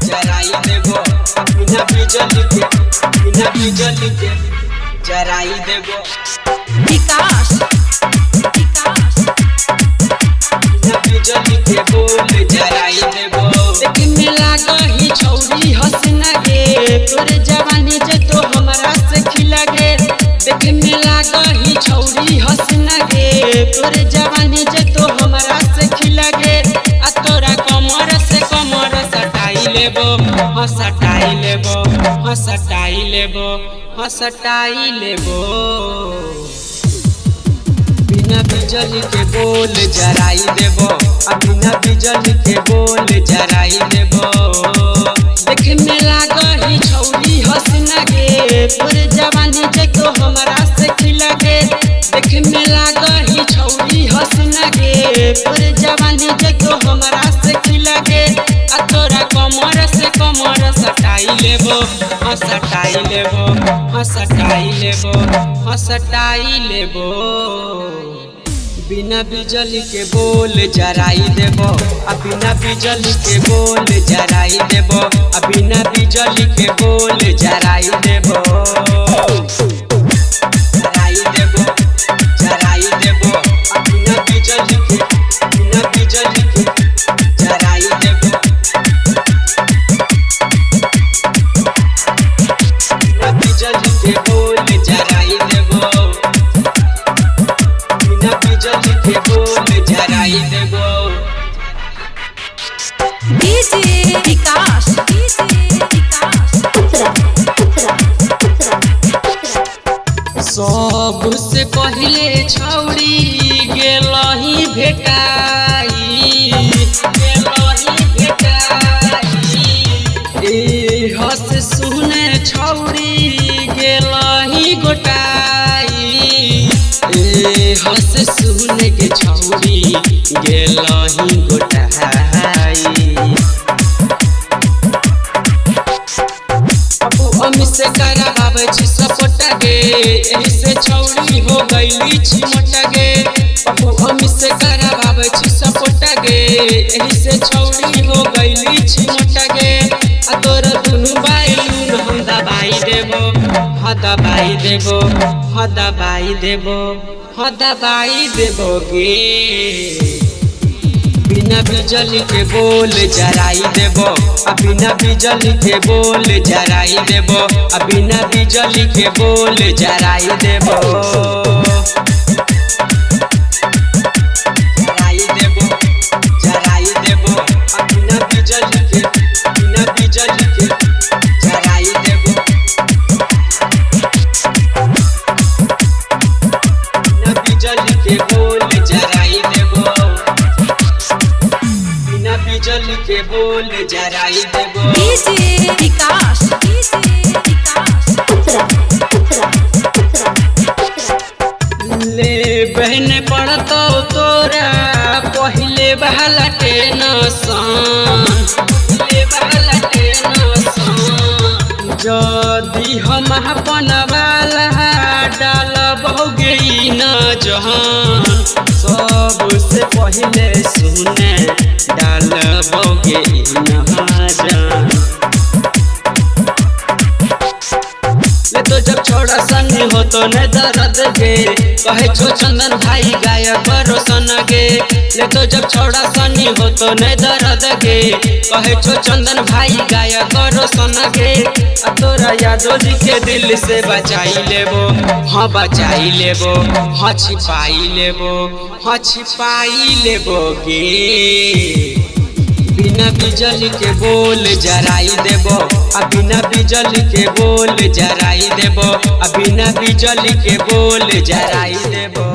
जराई देबो बिना बिजली के जराई देबो विकास बिना बिजली के बोल जराई देबो। देखने लागही छौरी हंसना गे तोरे जवानी जे तो हमरा से खिला गे। देखने लागही छौरी हंसना गे तोरे जवानी जे तो हमरा से खिला गे। आ तोरा कमर से कमर सटाई लेबो हंसटाई लेबो हंसटाई लेबो हंसटाई लेबो। बिना बिजली के बोल जराई देबो बिना बिजली के बोल जराई देबो। देखे में लागही छौरी हंसना गे तोरे जवानी जे तो हमरा से खिला गे। देखे में लागही छौरी हंसना गे तोरे जवानी जे तो हमरा से खिला गे। आ तोरा कमर से कमर सटाई लेबो हंसटाई लेबो हंसटाई लेबो हंसटाई लेबो। बिना बिजली के बोल जराई देबो बिना बिजली के बोल जराई देबो बिना बिजली के बोल जराई देबो जराई देबो बिना बिजली के जराई देबो बिना बिजली के बोल जराई देबो बिना बिजली के बोल जराई देबो। डीजे विकास सबसे पहले छौरी गेलही भेटाई ए हस सुने छौरी गेलही गोटाई ए हस सुने के छौरी गेलही गोटाई। अमी से करावे छी सपोटा गे एही से छौरी हो गईली छी मोटा गे। अमी से करावे छी सपोटा गे एही से छौरी हो गईली छी मोटा गे। आ तोर दुनु बाइलून हम दबाई देबो दबाई देबो दबाई देबो दबाई देबो गे। बिना बिजली के बोल जराई देबो बिना बिजली के बोल जराई देबो बिना बिजली के बोल जराई देबो जराई देबो बिना बिजली के जराई देबो बिना बिजली के बोल जराई देबो बिना बिजली के बोल जराई देबो। डीजे विकास ले बहन पड़तो तोरा पहले बहला टेंशन जदी हम अपन वाला डालबोगे न जहान सबसे पहले सुने डालबोगे नहाजान। ले तो जब छोड़ा सनी हो तो न दर्द गे कहे छो चंदन भाई गाय करो सन गे। ले तो जब छोड़ा सनी हो तो न दर्द गे कहे छो चंदन भाई गाय करो सन गे। आ तोरा यादव जी के दिल से बचाई लेबो बचाई लेबो छिपाई लेबो गे। बिना बिजली के बोल जराई देबो बिना बिजली के बोल जराई देबो बिना बिजली के बोल जराई देबो।